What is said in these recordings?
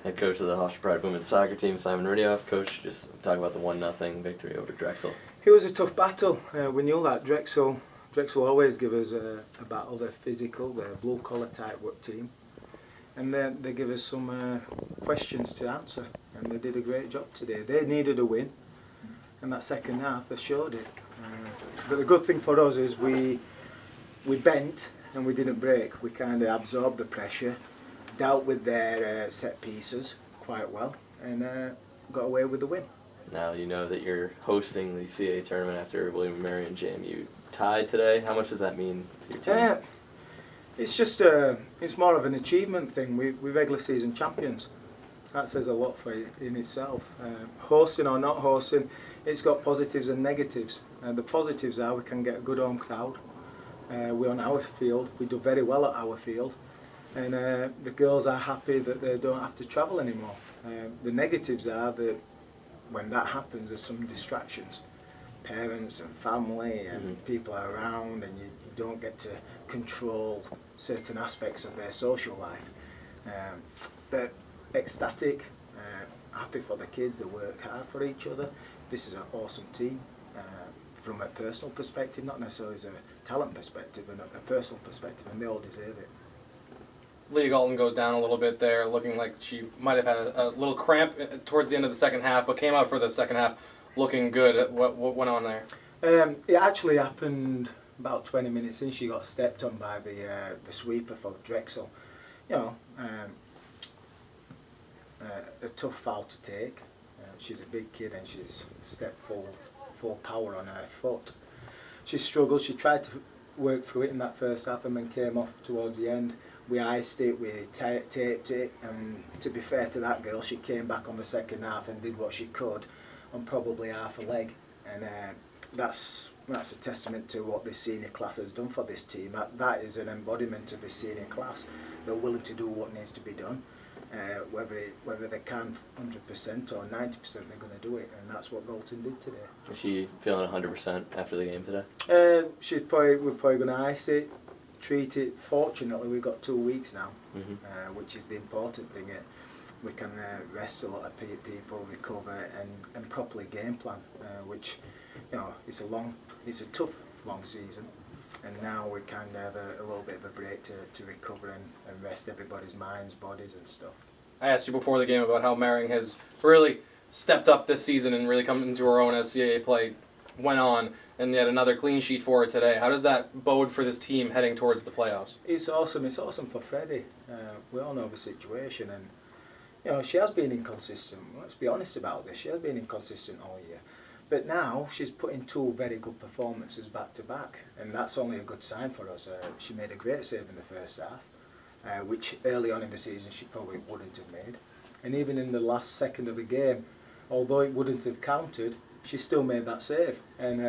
Head coach of the Hofstra Pride women's soccer team, Simon Riddiough. Coach, just talk about the 1-0 victory over Drexel. It was a tough battle. We knew that Drexel always give us a battle. They're physical, they're a blue-collar type work team. And they give us some questions to answer. And they did a great job today. They needed a win. And that second half, they showed it. But the good thing for us is we bent and we didn't break. We kind of absorbed the pressure, dealt with their set pieces quite well, and got away with the win. Now you know that you're hosting the CAA tournament after William & Mary and JMU tied today. How much does that mean to your team? It's just it's more of an achievement thing. We're regular season champions. That says a lot for it in itself. Hosting or not hosting, it's got positives and negatives. The positives are we can get a good home crowd. We're on our field. We do very well at our field. And the girls are happy that they don't have to travel anymore. The negatives are that when that happens, there's some distractions. Parents and family and people are around, and you don't get to control certain aspects of their social life. But ecstatic, happy for the kids. They work hard for each other. This is an awesome team from a personal perspective, not necessarily as a talent perspective, but a personal perspective, and they all deserve it. Leah Galton goes down a little bit there, looking like she might have had a little cramp towards the end of the second half, but came out for the second half looking good. What went on there? It actually happened about 20 minutes in. She got stepped on by the sweeper for Drexel. You know, a tough foul to take. She's a big kid and she's stepped full power on her foot. She struggled. She tried to work through it in that first half and then came off towards the end. We iced it, we taped it, and to be fair to that girl, she came back on the second half and did what she could on probably half a leg, and that's a testament to what this senior class has done for this team. That is an embodiment of this senior class. They're willing to do what needs to be done, whether they can 100% or 90%, they're going to do it, and that's what Galton did today. Is she feeling 100% after the game today? We're probably going to ice it, treat it. Fortunately, we've got 2 weeks now, which is the important thing. We can rest a lot of people, recover, and properly game plan. Which, you know, it's a tough long season, and now we kind of have a little bit of a break to recover and rest everybody's minds, bodies, and stuff. I asked you before the game about how Mering has really stepped up this season and really come into her own as CAA play went on, and yet another clean sheet for her today. How does that bode for this team heading towards the playoffs? It's awesome. It's awesome for Freddie. We all know the situation, and you know she has been inconsistent. Let's be honest about this. She has been inconsistent all year, but now she's putting 2 very good performances back to back, and that's only a good sign for us. She made a great save in the first half, which early on in the season she probably wouldn't have made, and even in the last second of the game, although it wouldn't have counted, she still made that save, and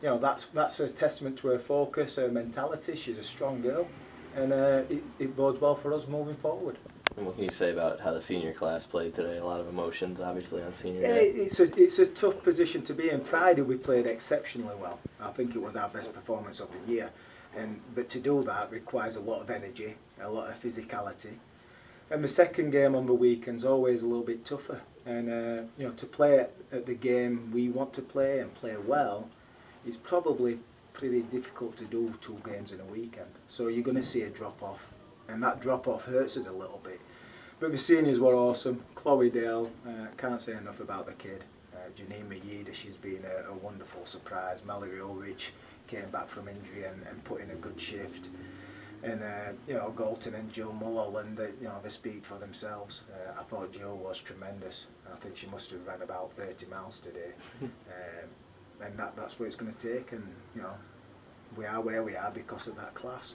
you know that's a testament to her focus, her mentality. She's a strong girl, and it bodes well for us moving forward. And what can you say about how the senior class played today? A lot of emotions, obviously, on senior day. It's a tough position to be in. Friday we played exceptionally well. I think it was our best performance of the year, but to do that requires a lot of energy, a lot of physicality. And the second game on the weekend's always a little bit tougher. And you know, to play at the game we want to play and play well, it's probably pretty difficult to do 2 games in a weekend. So you're going to see a drop off, and that drop off hurts us a little bit. But the seniors were awesome. Chloe Dale, can't say enough about the kid. Janine Mayida, she's been a wonderful surprise. Mallory Ulrich came back from injury and put in a good shift. And you know, Galton and Jill Mulholland, you know, they speak for themselves. I thought Jill was tremendous. I think she must have ran about 30 miles today, and that's what it's going to take. And you know, we are where we are because of that class.